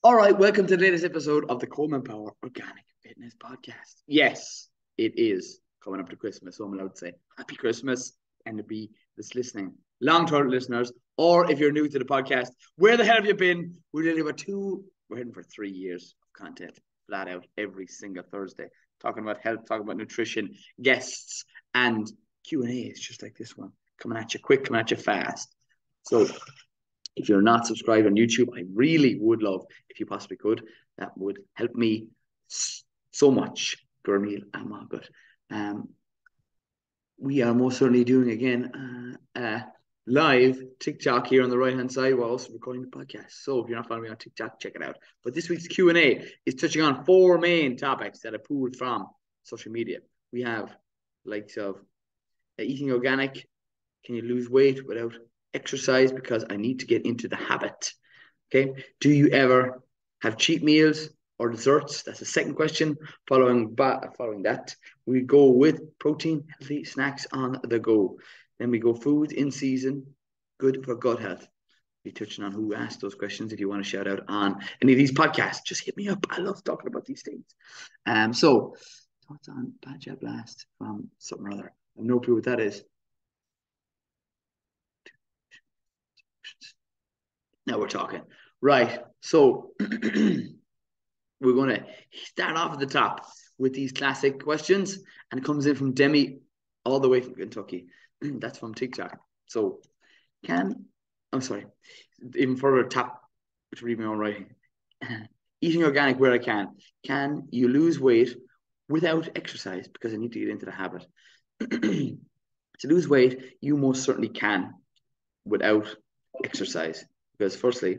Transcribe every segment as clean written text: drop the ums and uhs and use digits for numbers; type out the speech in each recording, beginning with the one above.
All right, welcome to the latest episode of the Coleman Power Organic Fitness Podcast. Yes, it is coming up to Christmas, so I'm allowed to say Happy Christmas and to be this listening, long-term listeners, or if you're new to the podcast, where the hell have you been? We're heading for 3 years of content, flat out every single Thursday, talking about health, talking about nutrition, guests, and Q&As just like this one, coming at you quick, coming at you fast. So if you're not subscribed on YouTube, I really would love if you possibly could. That would help me so much. Gurmeal Amagut. We are most certainly doing again live TikTok here on the right hand side while also recording the podcast. So if you're not following me on TikTok, check it out. But this week's Q&A is touching on 4 main topics that I pulled from social media. We have likes of eating organic. Can you lose weight without exercise? Because I need to get into the habit. Okay. Do you ever have cheat meals or desserts? That's the second question. Following that, we go with protein, healthy snacks on the go. Then we go food in season, good for gut health. Be touching on who asked those questions. If you want to shout out on any of these podcasts, just hit me up. I love talking about these things. So thoughts on Bad Job Blast from something or other. I have no clue what that is. Now we're talking. Right. So we're going to start off at the top with these classic questions. And it comes in from Demi, all the way from Kentucky. That's from TikTok. So even further top, which read me on writing. Eating organic where I can. Can you lose weight without exercise? Because I need to get into the habit. To lose weight, you most certainly can without exercise. Because firstly,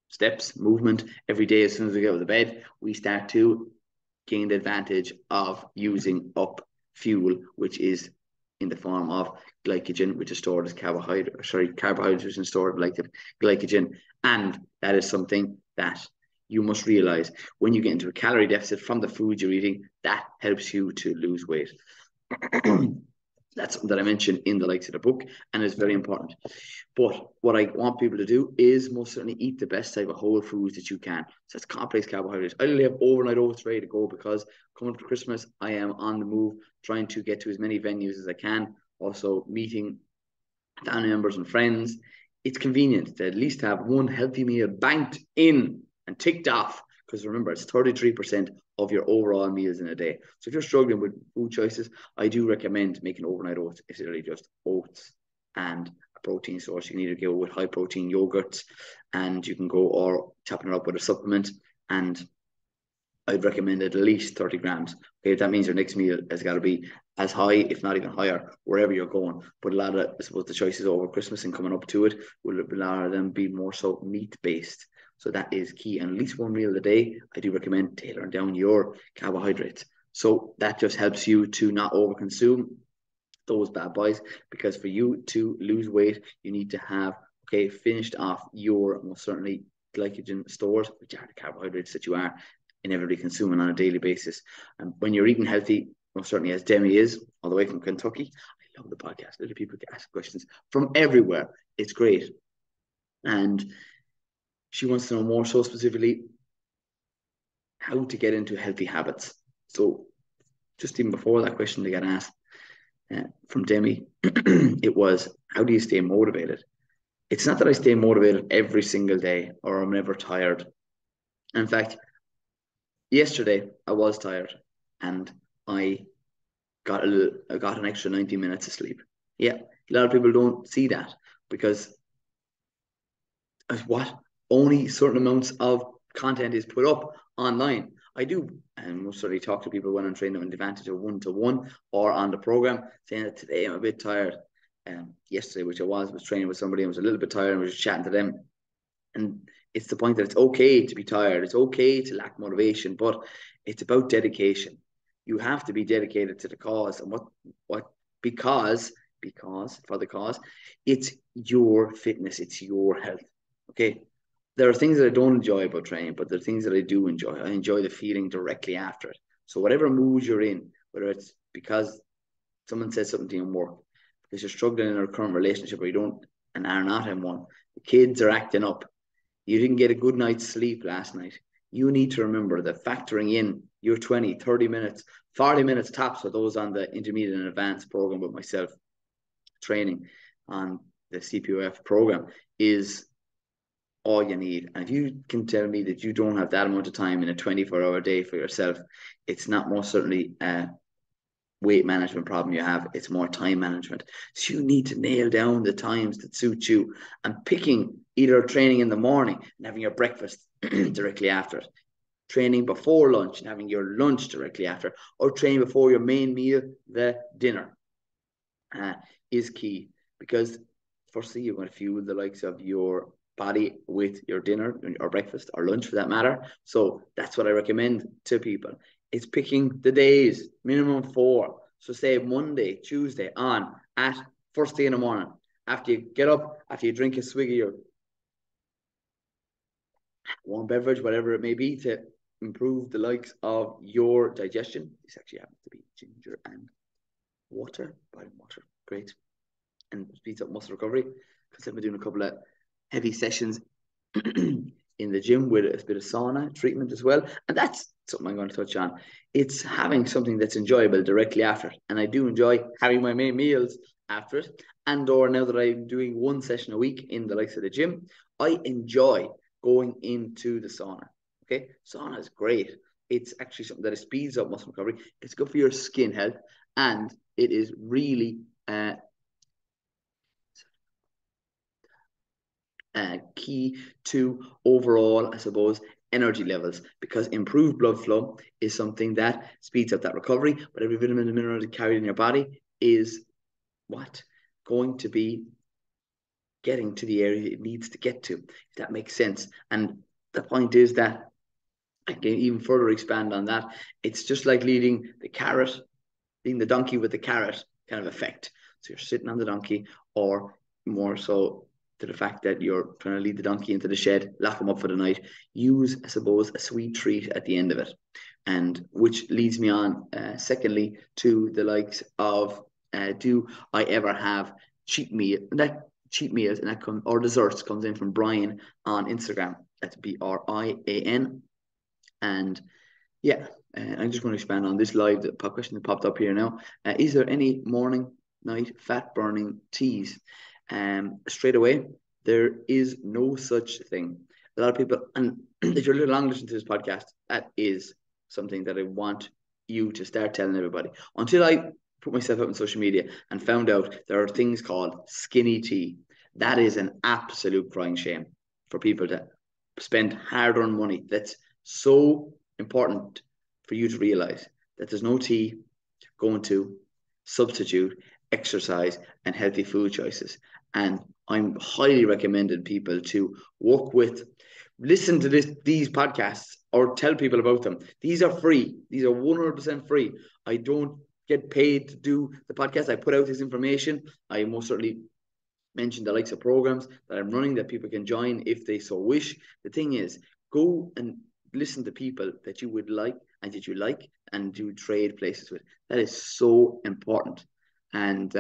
steps, movement, every day as soon as we get out of the bed, we start to gain the advantage of using up fuel, which is in the form of glycogen, which is stored as carbohydrates, which is stored like glycogen. And that is something that you must realize when you get into a calorie deficit from the food you're eating, that helps you to lose weight. That's something that I mentioned in the likes of the book, and it's very important. But what I want people to do is most certainly eat the best type of whole foods that you can. So that's complex carbohydrates. I only have overnight oats ready to go because coming up to Christmas, I am on the move, trying to get to as many venues as I can. Also meeting family members and friends. It's convenient to at least have one healthy meal banked in and ticked off. Because remember, it's 33% of your overall meals in a day. So if you're struggling with food choices, I do recommend making overnight oats. It's really just oats and a protein source. You can either go with high protein yogurts, and you can go or topping it up with a supplement. And I'd recommend at least 30 grams. Okay, that means your next meal has got to be as high, if not even higher, wherever you're going. But a lot of, I suppose, the choices over Christmas and coming up to it will a lot of them be more so meat based. So that is key. And at least one meal a day, I do recommend tailoring down your carbohydrates. So that just helps you to not overconsume those bad boys. Because for you to lose weight, you need to have finished off your most certainly glycogen stores, which are the carbohydrates that you are inevitably consuming on a daily basis. And when you're eating healthy, most certainly as Demi is, all the way from Kentucky, I love the podcast. Little people can ask questions from everywhere. It's great. And she wants to know more so specifically how to get into healthy habits. So just even before that question they got asked from Demi, it was, how do you stay motivated? It's not that I stay motivated every single day or I'm never tired. In fact, yesterday I was tired and I got an extra 90 minutes of sleep. Yeah, a lot of people don't see that because only certain amounts of content is put up online. I do, and most certainly talk to people when I'm training them in the advantage of 1-to-1 or on the program, saying that today I'm a bit tired. Yesterday, which I was training with somebody, I was a little bit tired and was just chatting to them. And it's the point that it's okay to be tired. It's okay to lack motivation, but it's about dedication. You have to be dedicated to the cause. And because for the cause, it's your fitness, it's your health. Okay. There are things that I don't enjoy about training, but there are things that I do enjoy. I enjoy the feeling directly after it. So whatever mood you're in, whether it's because someone says something to you in work, because you're struggling in a current relationship or you don't and are not in one, the kids are acting up, you didn't get a good night's sleep last night, you need to remember that factoring in your 20, 30 minutes, 40 minutes tops for those on the intermediate and advanced program with myself, training on the CPOF program is all you need. And if you can tell me that you don't have that amount of time in a 24-hour day for yourself, it's not most certainly a weight management problem you have, it's more time management. So you need to nail down the times that suit you, and picking either training in the morning and having your breakfast directly after it, training before lunch and having your lunch directly after, or training before your main meal, the dinner, is key. Because firstly, you're going to fuel the likes of your body with your dinner or breakfast or lunch for that matter. So that's what I recommend to people. It's picking the days, minimum 4. So say Monday, Tuesday on at first thing in the morning. After you get up, after you drink a swig of your warm beverage, whatever it may be, to improve the likes of your digestion. This actually happens to be ginger and water, boiling water. Great. And speeds up muscle recovery, because I've been doing a couple of heavy sessions in the gym with a bit of sauna treatment as well. And that's something I'm going to touch on. It's having something that's enjoyable directly after it. And I do enjoy having my main meals after it. And or now that I'm doing 1 session a week in the likes of the gym, I enjoy going into the sauna. Okay, sauna is great. It's actually something that speeds up muscle recovery. It's good for your skin health, and it is really key to overall, I suppose, energy levels, because improved blood flow is something that speeds up that recovery. But every vitamin and mineral carried in your body is what going to be getting to the area it needs to get to, if that makes sense. And the point is that I can even further expand on that. It's just like leading the donkey with the carrot kind of effect. So you're sitting on the donkey, or more so to the fact that you're trying to lead the donkey into the shed, lock him up for the night. Use, I suppose, a sweet treat at the end of it. And which leads me on, secondly, to the likes of, do I ever have cheat meal? That cheat meals and that or desserts comes in from Brian on Instagram. That's Brian. And yeah, I'm just going to expand on this live question that popped up here now. Is there any morning, night, fat burning teas? Straight away, there is no such thing. A lot of people, and if you're a little long listening to this podcast, that is something that I want you to start telling everybody. Until I put myself out on social media and found out there are things called skinny tea, that is an absolute crying shame for people to spend hard-earned money. That's so important for you to realize that there's no tea going to substitute exercise and healthy food choices. And I'm highly recommending people to listen to these podcasts or tell people about them. These are free. These are 100% free. I don't get paid to do the podcast. I put out this information. I most certainly mention the likes of programs that I'm running that people can join if they so wish. The thing is, go and listen to people that you would like and that you like and do trade places with. That is so important. And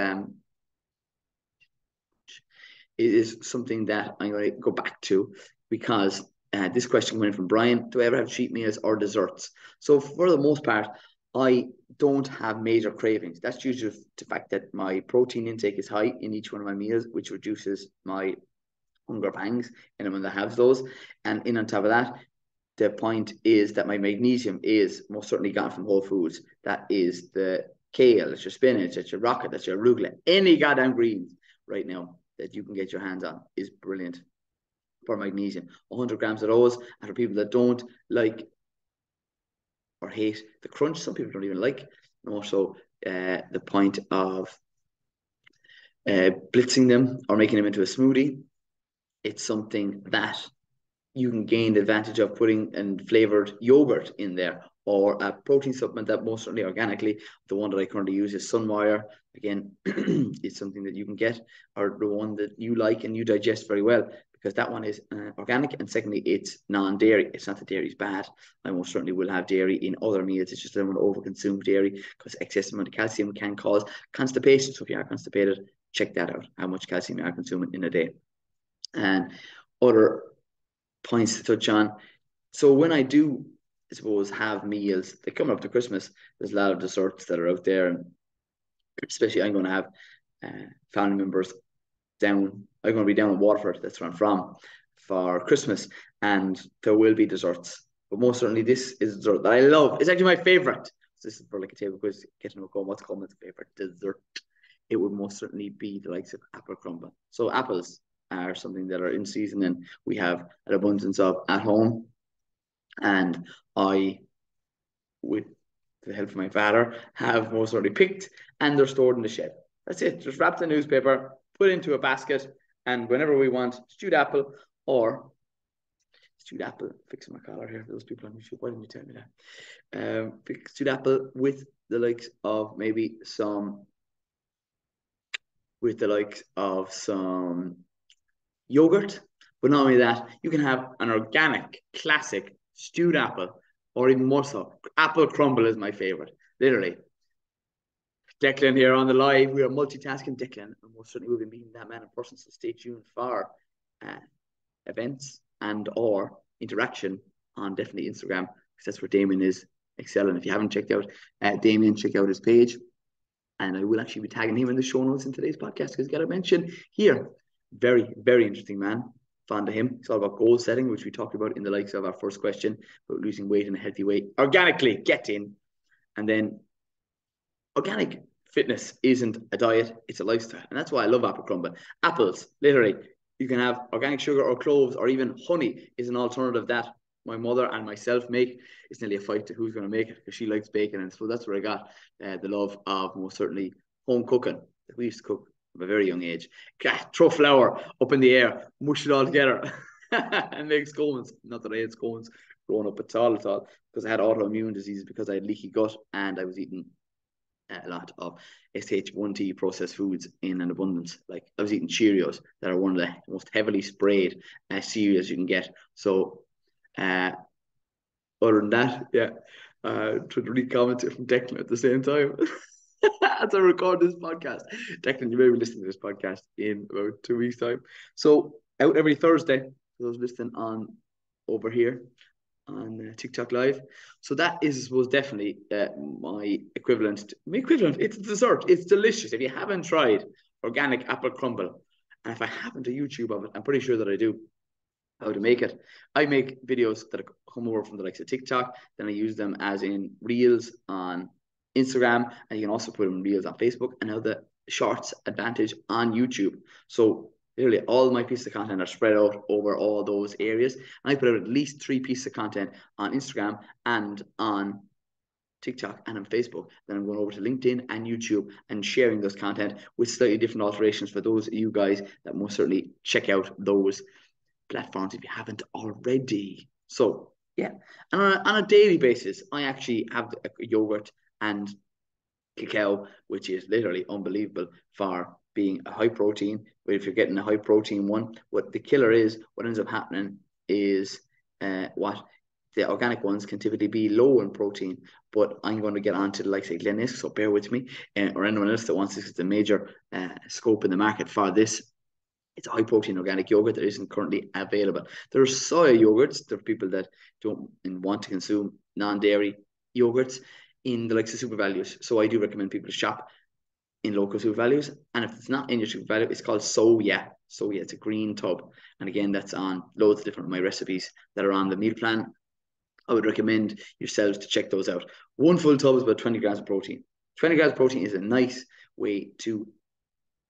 it is something that I'm going to go back to, because this question went from Brian: do I ever have cheat meals or desserts? So for the most part, I don't have major cravings. That's due to the fact that my protein intake is high in each one of my meals, which reduces my hunger pangs and when I have those. And in on top of that, the point is that my magnesium is most certainly gotten from whole foods. That is the kale, that's your spinach, that's your rocket, that's your arugula, any goddamn greens right now that you can get your hands on is brilliant for magnesium. 100 grams of those. And for people that don't like or hate the crunch, some people don't even like. And also the point of blitzing them or making them into a smoothie, it's something that you can gain the advantage of putting and flavored yogurt in there, or a protein supplement that most certainly organically. The one that I currently use is Sunwire. Again, it's something that you can get, or the one that you like and you digest very well, because that one is organic, and secondly, it's non-dairy. It's not that dairy is bad. I most certainly will have dairy in other meals. It's just that I don't want to overconsume dairy, because excess amount of calcium can cause constipation. So if you are constipated, check that out, how much calcium you are consuming in a day. And other points to touch on. So when I do, I suppose, have meals, they coming up to Christmas, there's a lot of desserts that are out there, and especially I'm going to have family members down. I'm going to be down in Waterford, that's where I'm from, for Christmas, and there will be desserts. But most certainly, this is a dessert that I love. It's actually my favorite. So this is for like a table quiz, getting to know what's Coleman's favorite dessert. It would most certainly be the likes of apple crumble. So apples are something that are in season and we have an abundance of at home. And I, with the help of my father, have most already picked, and they're stored in the shed. That's it. Just wrapped in newspaper, put into a basket, and whenever we want stewed apple or stewed apple, fixing my collar here for those people on YouTube. Why didn't you tell me that? Stewed apple with the likes of maybe some, with the likes of some yogurt. But not only that, you can have an organic, classic stewed apple, or even more so, apple crumble is my favorite. Literally. Declan here on the live. We are multitasking. Declan, and most certainly we'll be meeting that man in person. So stay tuned for events and or interaction on definitely Instagram, because that's where Damien is excelling. If you haven't checked out Damien, check out his page. And I will actually be tagging him in the show notes in today's podcast, because got to mention here, very, very interesting man. Fond of him. It's all about goal setting, which we talked about in the likes of our first question about losing weight in a healthy way. Organically, get in. And then organic fitness isn't a diet, it's a lifestyle. And that's why I love apple crumble. Apples, literally, you can have organic sugar or cloves, or even honey is an alternative that my mother and myself make. It's nearly a fight to who's going to make it, because she likes bacon. And so that's where I got the love of most certainly home cooking. We used to cook from a very young age. Throw flour up in the air, mush it all together, and make scones. Not that I ate scones growing up at all, because I had autoimmune diseases, because I had leaky gut and I was eating a lot of SH1T processed foods in an abundance. Like I was eating Cheerios that are one of the most heavily sprayed cereals you can get. So other than that, yeah, trying to read comments from Declan at the same time as I record this podcast. Declan, you may be listening to this podcast in about 2 weeks' time. So out every Thursday for those listening on over here on TikTok Live. So that is, I suppose, definitely my equivalent. It's a dessert. It's delicious. If you haven't tried organic apple crumble, and if I haven't a YouTube of it, I'm pretty sure that I do, how to make it. I make videos that come over from the likes of TikTok. Then I use them as in reels on Instagram, and you can also put them in reels on Facebook, and now the shorts advantage on YouTube. So literally all my pieces of content are spread out over all those areas. And I put out at least 3 pieces of content on Instagram and on TikTok and on Facebook. Then I'm going over to LinkedIn and YouTube and sharing those content with slightly different alterations for those of you guys that most certainly check out those platforms if you haven't already. So yeah, and on a daily basis, I actually have a yogurt and cacao, which is literally unbelievable for being a high protein. But if you're getting a high protein one, what the killer is, what ends up happening is what the organic ones can typically be low in protein. But I'm going to get on to the likes of Glenis, so bear with me, or anyone else that wants this. It's a major scope in the market for this. It's a high protein organic yogurt that isn't currently available. There are soya yogurts. There are people that don't want to consume non-dairy yogurts in the likes of Super Values. So I do recommend people to shop in local Super Values. And if it's not in your Super Value, it's called Soya. Soya, it's a green tub. And again, that's on loads of different of my recipes that are on the meal plan. I would recommend yourselves to check those out. One full tub is about 20 grams of protein. 20 grams of protein is a nice way to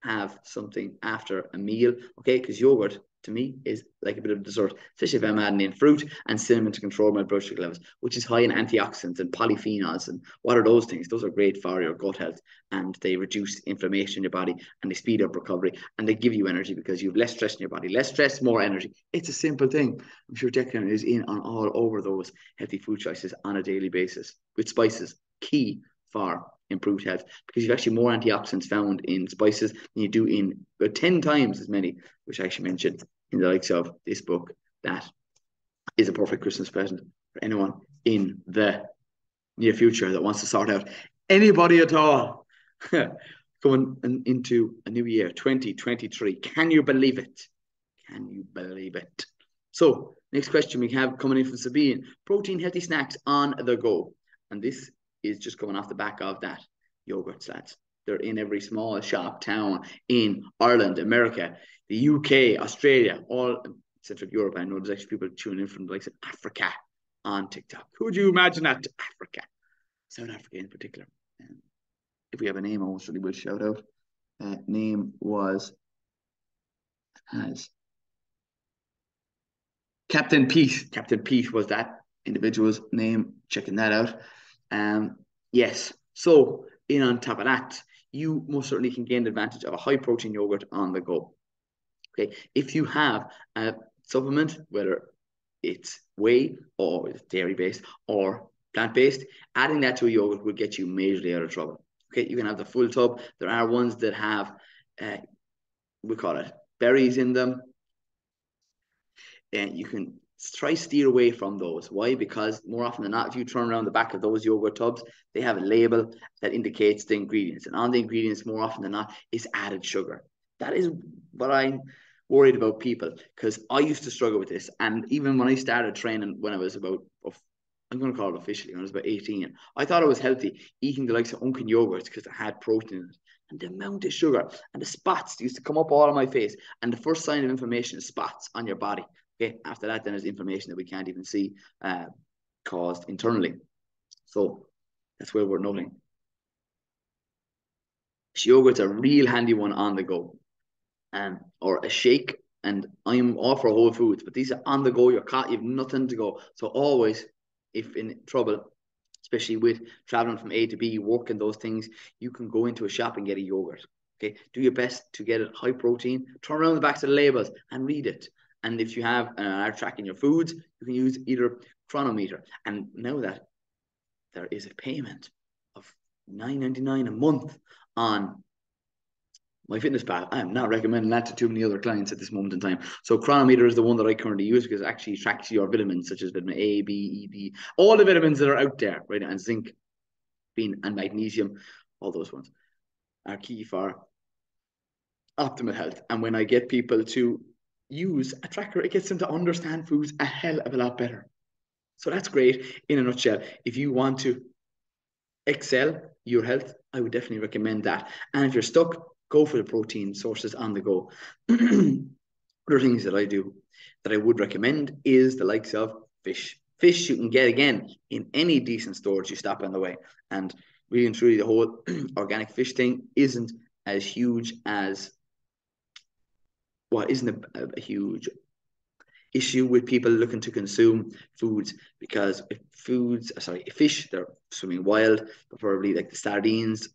have something after a meal, okay? Because yogurt, to me, is like a bit of dessert, especially if I'm adding in fruit and cinnamon to control my blood sugar levels, which is high in antioxidants and polyphenols. And what are those things? Those are great for your gut health, and they reduce inflammation in your body, and they speed up recovery, and they give you energy because you have less stress in your body. Less stress, more energy. It's a simple thing. I'm sure Declan is in on all over those healthy food choices on a daily basis, with spices, key for improved health, because you've actually more antioxidants found in spices than you do in about 10 times as many, which I actually mentioned in the likes of this book. That is a perfect Christmas present for anyone in the near future that wants to sort out anybody at all. Going into a new year, 2023. Can you believe it? Can you believe it? So Next question we have coming in from Sabine. Protein healthy snacks on the go. And this is just coming off the back of that. Yogurts, lads. They're in every small shop, town in Ireland, America, the UK, Australia, all Central Europe. I know there's actually people tuning in from the likes of Africa on TikTok. Could you imagine that? Africa. South Africa in particular. If we have a name, I most certainly will shout out. Name was as Captain Pete. Captain Pete was that individual's name. Checking that out. Yes. So in on top of that, you most certainly can gain the advantage of a high protein yogurt on the go. Okay. If you have a supplement, whether it's whey or it's dairy based or plant based, adding that to a yogurt will get you majorly out of trouble. Okay. You can have the full tub. There are ones that have, we call it berries in them. And you can try steer away from those. Why? Because more often than not, if you turn around the back of those yogurt tubs, they have a label that indicates the ingredients. And on the ingredients, more often than not, is added sugar. That is what I'm worried about people, because I used to struggle with this. And even when I started training when I was about, I'm going to call it officially, when I was about 18, I thought it was healthy eating the likes of Unkin yogurts because it had protein in it. And the amount of sugar and the spots used to come up all on my face. And the first sign of inflammation is spots on your body. Okay, after that, then there's inflammation that we can't even see caused internally. So that's where we're noting. Yogurt's a real handy one on the go, or a shake. And I'm all for whole foods, but these are on the go. You're caught, you've nothing to go. So always, if in trouble, especially with traveling from A to B, working those things, you can go into a shop and get a yogurt. Okay, do your best to get it high protein. Turn around the backs of the labels and read it. And if you have an app tracking your foods, you can use either chronometer. And now that there is a payment of $9.99 a month on MyFitnessPal, I am not recommending that to too many other clients at this moment in time. So chronometer is the one that I currently use because it actually tracks your vitamins, such as vitamin A, B, E, D, all the vitamins that are out there, right? And zinc, and magnesium, all those ones are key for optimal health. And when I get people to use a tracker, it gets them to understand foods a hell of a lot better. So that's great in a nutshell. If you want to excel your health, I would definitely recommend that. And if you're stuck, go for the protein sources on the go. Other things that I do that I would recommend is the likes of fish. Fish you can get, again, in any decent stores you stop on the way. And really and truly, the whole organic fish thing isn't as huge as, well, isn't a huge issue with people looking to consume foods, because if fish, they're swimming wild, preferably like the sardines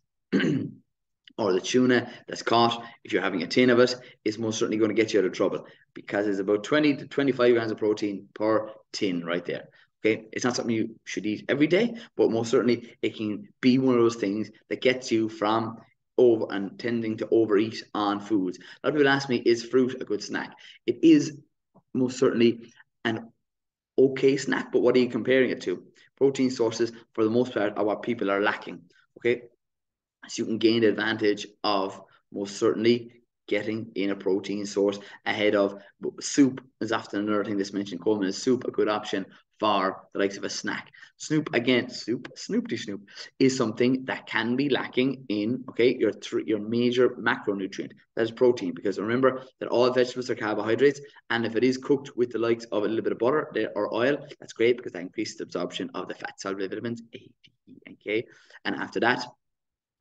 or the tuna that's caught, if you're having a tin of it, is most certainly going to get you out of trouble, because it's about 20 to 25 grams of protein per tin right there. Okay, it's not something you should eat every day, but most certainly it can be one of those things that gets you from over and tending to overeat on foods. A lot of people ask me, is fruit a good snack? It is most certainly an okay snack, but what are you comparing it to? Protein sources, for the most part, are what people are lacking. Okay, so you can gain the advantage of most certainly getting in a protein source ahead of soup. Is often another thing that's mentioned. Coleman, is soup a good option for the likes of a snack? Snoop, again, Snoopty Snoop is something that can be lacking in, okay, your major macronutrient, that is protein, because remember that all vegetables are carbohydrates, and if it is cooked with the likes of a little bit of butter or oil, that's great, because that increases the absorption of the fat soluble vitamins A, D, E, and K. And after that,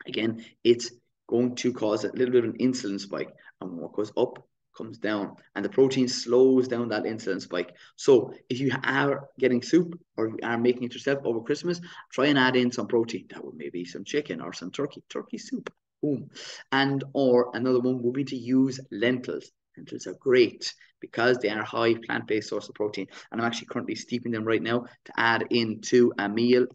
again, it's going to cause a little bit of an insulin spike, and what goes up comes down, and the protein slows down that insulin spike. So if you are getting soup, or you are making it yourself over Christmas, try and add in some protein. That would maybe some chicken or some turkey soup. Boom. And or another one would be to use lentils. Lentils are great because they are high plant-based source of protein, and I'm actually currently steeping them right now to add into a meal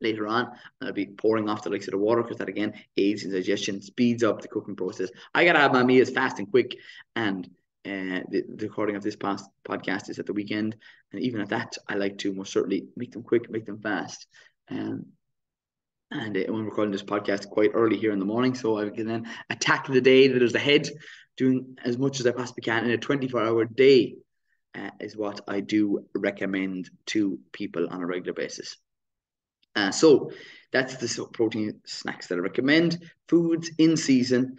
later on, and I'll be pouring off the likes of the water, because that again aids in digestion, speeds up the cooking process. I gotta have my meals fast and quick, and the recording of this podcast is at the weekend, and even at that, I like to most certainly make them quick, make them fast. And when recording this podcast quite early here in the morning, so I can then attack the day that is ahead, doing as much as I possibly can in a 24-hour day. is what I do recommend to people on a regular basis. So that's the protein snacks that I recommend. Foods in season,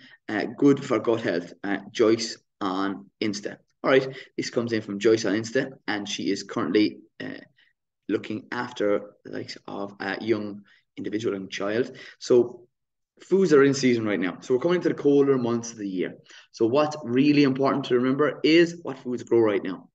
good for gut health. Joyce on Insta. All right, this comes in from Joyce on Insta, and she is currently looking after the likes of a young individual and child. So foods are in season right now. So we're coming into the colder months of the year. So what's really important to remember is what foods grow right now.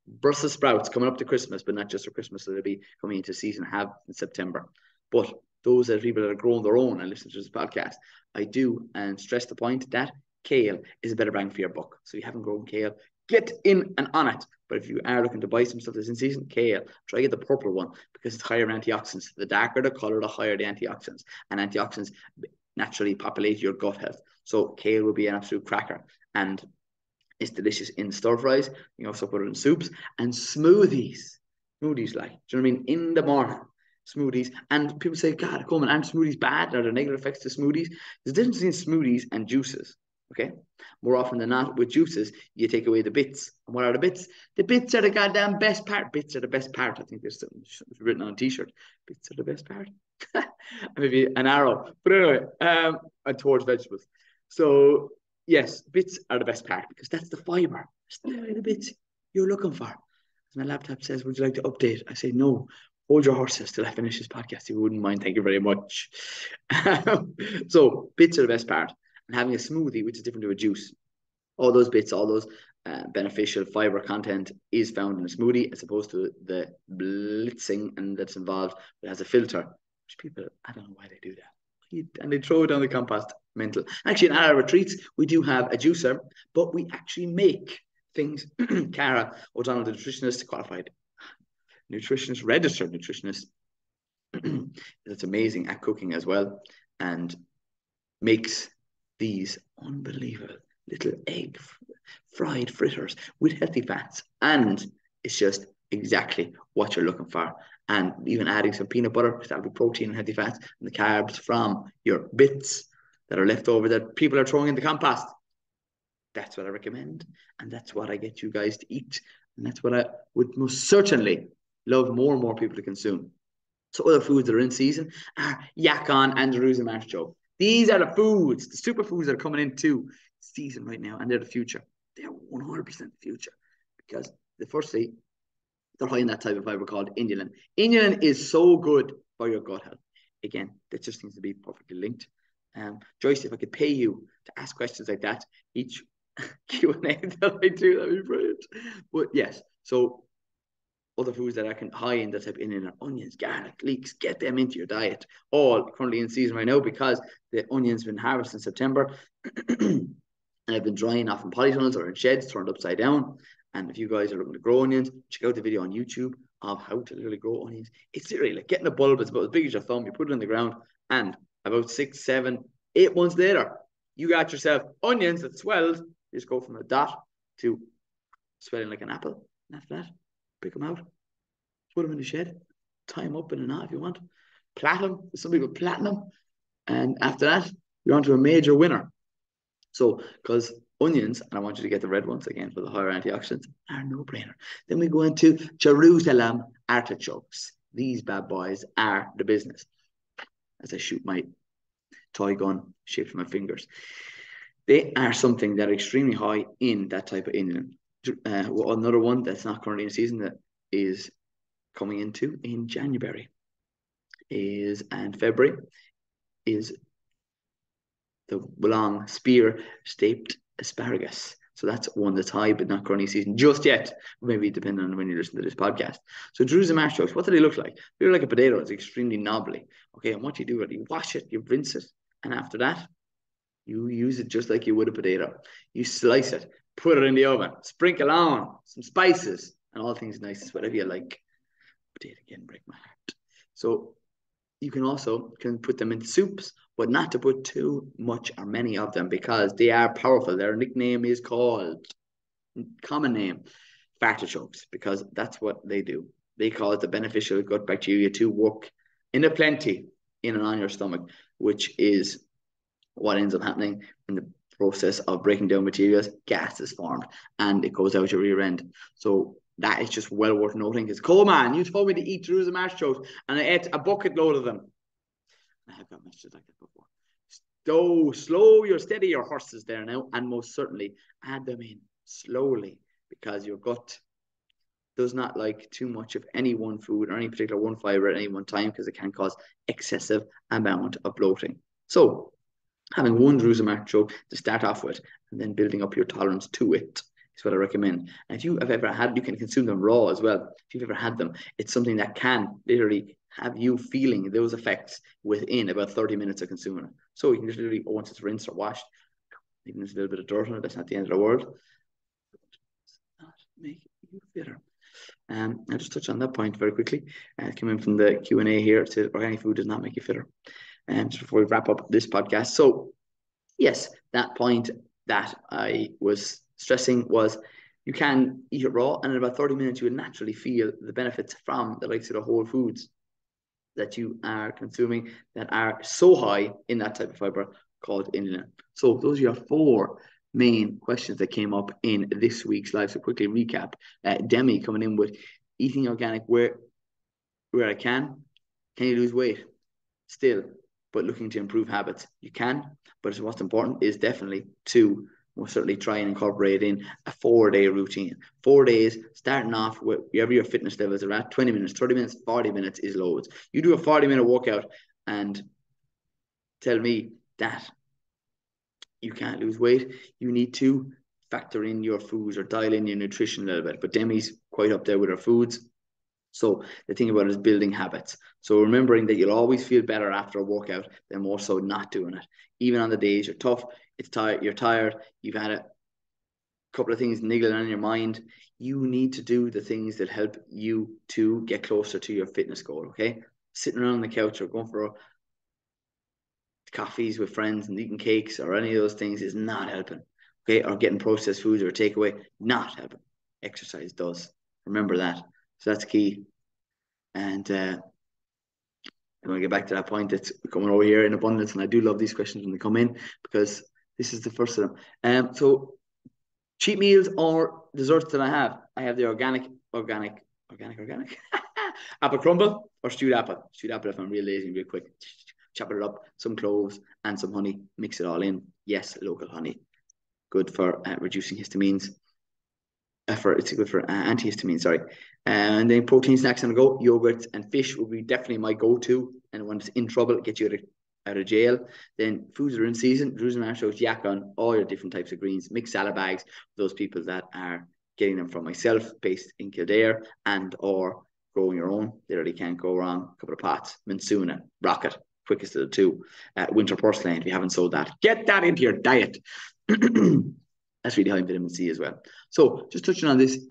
Brussels sprouts coming up to Christmas, but not just for Christmas. So they'll be coming into season have in September. But those are people that are growing their own and listen to this podcast. I do and stress the point that kale is a better bang for your buck. So you haven't grown kale, get in and on it. But if you are looking to buy some stuff that's in season, kale, try get the purple one because it's higher in antioxidants. The darker the color, the higher the antioxidants. And antioxidants naturally populate your gut health. So kale will be an absolute cracker. And it's delicious in stir fries. You can also put it in soups and smoothies. Smoothies, like, do you know what I mean? In the morning, smoothies. And people say, God, Coleman, aren't smoothies bad? Are there negative effects to smoothies? There's a difference between smoothies and juices. Okay. More often than not, with juices, you take away the bits. And what are the bits? The bits are the goddamn best part. Bits are the best part. I think there's something written on a t-shirt. Bits are the best part. Maybe an arrow. But anyway, and towards vegetables. So yes, bits are the best part because that's the fiber. That's the bits you're looking for. As my laptop says, would you like to update? I say, no, hold your horses till I finish this podcast. If you wouldn't mind, thank you very much. So bits are the best part. And having a smoothie, which is different to a juice. All those bits, all those beneficial fiber content is found in a smoothie as opposed to the blitzing and that's involved. It has a filter, which people, I don't know why they do that. And they throw it down the compost. Mental. Actually, in our retreats, we do have a juicer, but we actually make things. Cara O'Donnell, the nutritionist, qualified nutritionist, registered nutritionist, that's amazing at cooking as well, and makes these unbelievable little egg fried fritters with healthy fats. And it's just exactly what you're looking for. And even adding some peanut butter, because that'll be protein and healthy fats, and the carbs from your bits that are left over that people are throwing in the compost. That's what I recommend. And that's what I get you guys to eat. And that's what I would most certainly love more and more people to consume. So other foods that are in season are yacon and Jerusalem artichoke. These are the foods, the superfoods that are coming into season right now, and they're the future. They're 100% the future because firstly, they're high in that type of fiber called inulin. Inulin is so good for your gut health. Again, that just needs to be perfectly linked. Joyce, if I could pay you to ask questions like that, each Q&A that I do, that'd be brilliant. But yes, so other foods that are high in that type of inulin are onions, garlic, leeks. Get them into your diet. All currently in season right now because the onions been harvested in September and have been drying off in polytunnels or in sheds turned upside down. And if you guys are looking to grow onions, check out the video on YouTube of how to literally grow onions. It's literally like getting a bulb. It's about as big as your thumb. You put it in the ground, and about 6, 7, 8 months later, you got yourself onions that swelled. You just go from a dot to swelling like an apple. And after that, pick them out, put them in the shed, tie them up in a knot if you want. Plait them. Some people plait them. And after that, you're onto a major winner. So, because onions, and I want you to get the red ones again for the higher antioxidants, are no brainer. Then we go into Jerusalem artichokes. These bad boys are the business. As I shoot my toy gun shaped from my fingers, they are something that are extremely high in that type of inulin. Another one that's not currently in season that is coming into in January and February is the long spear-shaped asparagus. So that's one that's high, but not currently season just yet. Maybe depending on when you listen to this podcast. So Jerusalem artichokes, what do they look like? They look like a potato. It's extremely knobbly. Okay, and what you do is you wash it, you rinse it, and after that, you use it just like you would a potato. You slice it, put it in the oven, sprinkle on some spices, and all things nice, whatever you like. Potato again, break my heart. So you can also put them into soups, but not to put too much or many of them because they are powerful. Their nickname is called, common name, fartichokes, because that's what they do. They cause the beneficial gut bacteria to work in a plenty in and on your stomach, which is what ends up happening in the process of breaking down materials. Gas is formed and it goes out your rear end. So That is just well worth noting. Because Colman, you told me to eat Jerusalem artichokes, and I ate a bucket load of them. I have got messages like that before. Slow your steady your horses there now, and most certainly add them in slowly, because your gut does not like too much of any one food or any particular one fiber at any one time, because it can cause excessive amount of bloating. So having one Jerusalem artichoke to start off with, and then building up your tolerance to it is what I recommend. And if you have ever had, you can consume them raw as well. If you've ever had them, it's something that can literally have you feeling those effects within about 30 minutes of consuming it. So you can just literally, once it's rinsed or washed, even there's a little bit of dirt on it, that's not the end of the world. Not make you fitter. I'll just touch on that point very quickly. It came in from the Q&A here. It said organic food does not make you fitter. Just before we wrap up this podcast. So yes, that point that I was stressing was you can eat it raw, and in about 30 minutes, you will naturally feel the benefits from the likes of the whole foods that you are consuming that are so high in that type of fiber called inulin. So those are your 4 main questions that came up in this week's live. So quickly recap. Demi coming in with eating organic where I can. Can you lose weight? Still, but looking to improve habits. You can, but what's important is definitely to most certainly try and incorporate in a 4-day routine. 4 days, starting off with wherever your fitness levels are at, 20 minutes, 30 minutes, 40 minutes is loads. You do a 40-minute workout and tell me that you can't lose weight. You need to factor in your foods or dial in your nutrition a little bit. But Demi's quite up there with her foods. So the thing about it is building habits. So remembering that you'll always feel better after a workout than more so not doing it. Even on the days you're tough, you're tired, you've had a couple of things niggling on your mind, you need to do the things that help you to get closer to your fitness goal, okay? Sitting around on the couch or going for coffees with friends and eating cakes or any of those things is not helping, okay? Or getting processed foods or takeaway, not helping. Exercise does. Remember that. So that's key. And I'm going to get back to that point that's coming over here in abundance. And I do love these questions when they come in, because this is the first of them. So cheat meals or desserts that I have the organic apple crumble or stewed apple. Stewed apple if I'm real lazy and real quick. Chop it up, some cloves and some honey. Mix it all in. Yes, local honey. Good for reducing histamines. It's good for antihistamine, sorry. And then protein snacks on the go, yogurt and fish will be definitely my go-to. And when it's in trouble, get you out of jail. Then foods that are in season, Jerusalem artichokes, yakon, all your different types of greens, mixed salad bags, those people that are getting them from myself, based in Kildare, and or growing your own. Literally can't go wrong. A couple of pots, Minsuna, Rocket, quickest of the 2. Winter porcelain, if you haven't sold that, get that into your diet. That's really high in vitamin C as well. So just touching on this,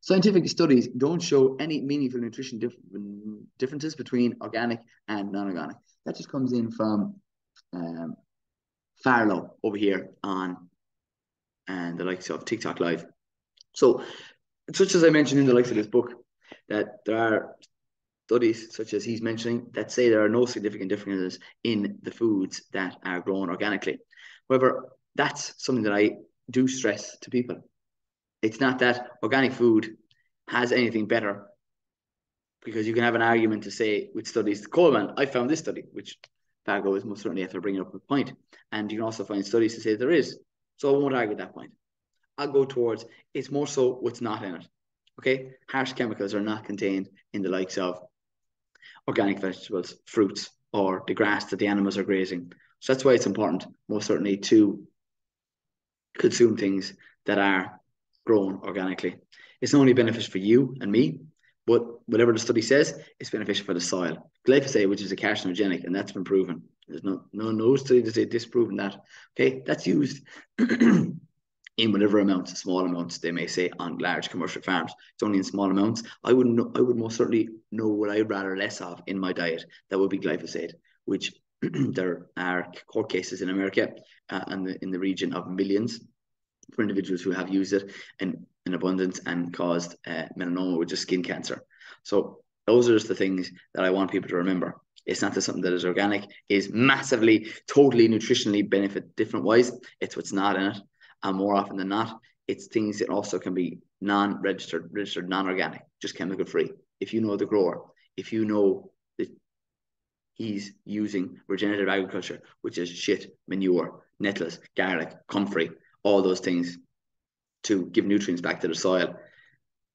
scientific studies don't show any meaningful nutrition differences between organic and non-organic. That just comes in from Farlow over here on the likes of TikTok Live. So such as I mentioned in the likes of this book, that there are studies such as he's mentioning that say there are no significant differences in the foods that are grown organically. However, that's something that I do stress to people. It's not that organic food has anything better, because you can have an argument to say with studies. Colman, I found this study, which Fargo is most certainly after bringing up a point. And you can also find studies to say there is. So I won't argue that point. I'll go towards it's more so what's not in it. Okay? Harsh chemicals are not contained in the likes of organic vegetables, fruits, or the grass that the animals are grazing. So that's why it's important, most certainly, to consume things that are grown organically. It's not only beneficial for you and me, but whatever the study says, it's beneficial for the soil. Glyphosate, which is a carcinogenic, and that's been proven. There's no study to say disproving that. Okay, that's used in whatever amounts, small amounts, they may say, on large commercial farms. It's only in small amounts. I would most certainly know what I'd rather less of in my diet. That would be glyphosate, which there are court cases in America and in the region of millions for individuals who have used it in abundance and caused melanoma, which is skin cancer. So those are just the things that I want people to remember. It's not that something that is organic is massively, totally nutritionally benefit different wise. It's what's not in it. And more often than not, it's things that also can be non-registered, registered, non-organic, just chemical free. If you know the grower, if you know that he's using regenerative agriculture, which is shit, manure, nettles, garlic, comfrey, all those things to give nutrients back to the soil,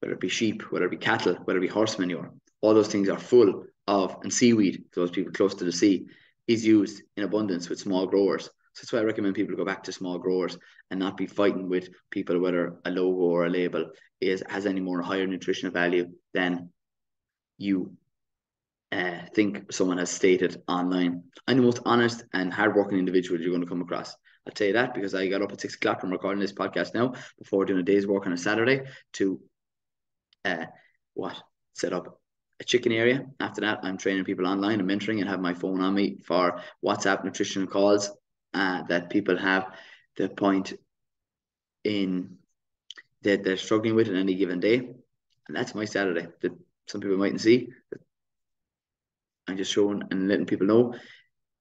whether it be sheep, whether it be cattle, whether it be horse manure, all those things are full of, and seaweed, those people close to the sea, is used in abundance with small growers. So that's why I recommend people go back to small growers and not be fighting with people whether a logo or a label has any more higher nutritional value than you think someone has stated online. I'm the most honest and hardworking individual you're going to come across. I'll tell you that because I got up at 6 o'clock. I'm recording this podcast now before doing a day's work on a Saturday to set up a chicken area. After that, I'm training people online and mentoring and have my phone on me for WhatsApp nutritional calls that people have the point in that they're struggling with in any given day. And that's my Saturday that some people mightn't see. I'm just showing and letting people know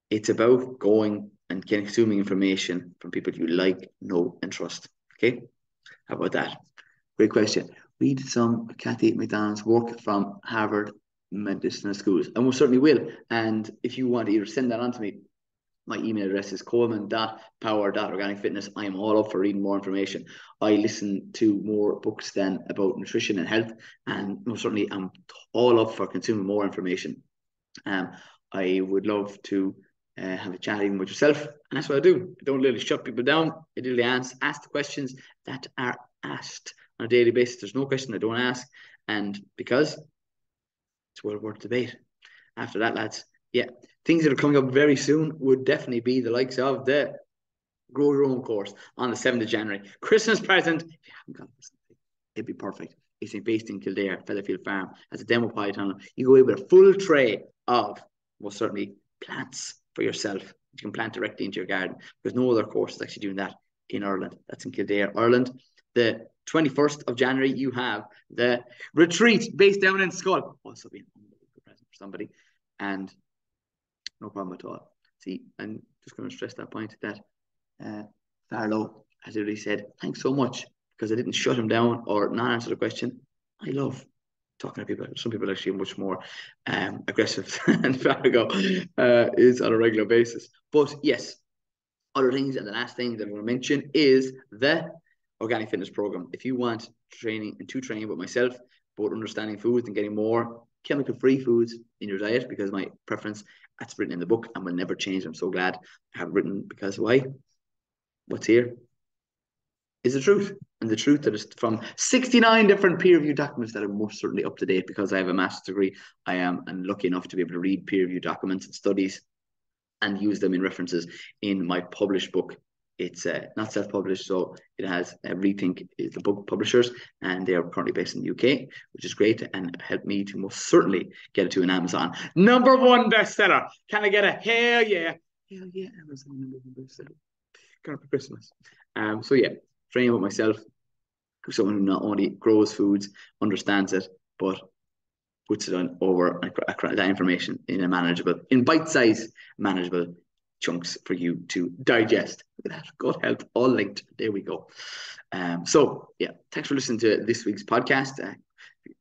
it's about going and consuming information from people you like, know, and trust. Okay? How about that? Great question. Read some Kathy McDonald's work from Harvard Medicinal Schools. I most certainly will. And if you want to either send that on to me, my email address is colman.power.organicfitness. I am all up for reading more information. I listen to more books than about nutrition and health, and most certainly I'm all up for consuming more information. I would love to have a chat even with yourself, and that's what I do. I don't really shut people down. I really ask the questions that are asked on a daily basis. There's no question I don't ask, and because it's well worth debate. After that, lads, yeah, things that are coming up very soon would definitely be the likes of the Grow Your Own course on the 7th of January. Christmas present. If you haven't got this, it'd be perfect. It's based in Kildare, Featherfield Farm, as a demo pie tunnel. You go away with a full tray of, most certainly, plants for yourself. You can plant directly into your garden. There's no other course that's actually doing that in Ireland. That's in Kildare, Ireland. The 21st of January, you have the retreat based down in Skull. Also being an unbelievable present for somebody. And no problem at all. See, I'm just going to stress that point that Farlow has already said, thanks so much, because I didn't shut him down or not answer the question. I love talking to people. Some people actually are much more aggressive than Fargo is on a regular basis. But yes, other things, and the last thing that I want to mention is the Organic Fitness Program. If you want training with myself, both understanding foods and getting more chemical-free foods in your diet, because my preference, that's written in the book and will never change. I'm so glad I have it written, because why? What's here is the truth. And the truth that is from 69 different peer-reviewed documents that are most certainly up to date, because I have a master's degree. I am lucky enough to be able to read peer-reviewed documents and studies and use them in references in my published book. It's not self-published, so it has Rethink is the book publishers, and they are currently based in the UK, which is great and helped me to most certainly get it to an Amazon #1 bestseller. Can I get a hell yeah? Hell yeah, Amazon #1 bestseller. Got it for Christmas. So yeah, training with myself, someone who not only grows foods, understands it, but puts it on over that information in bite-sized, manageable chunks for you to digest. Look at that, gut health, all linked. There we go. So yeah, thanks for listening to this week's podcast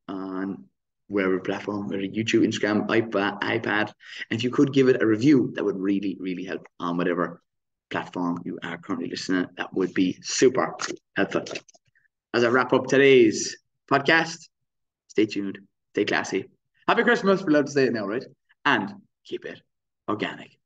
on wherever platform, whether YouTube, Instagram, iPad. And if you could give it a review, that would really, really help on whatever platform you are currently listening. That would be super helpful. As I wrap up today's podcast, stay tuned, stay classy. Happy Christmas, we're allowed to say it now, right? And keep it organic.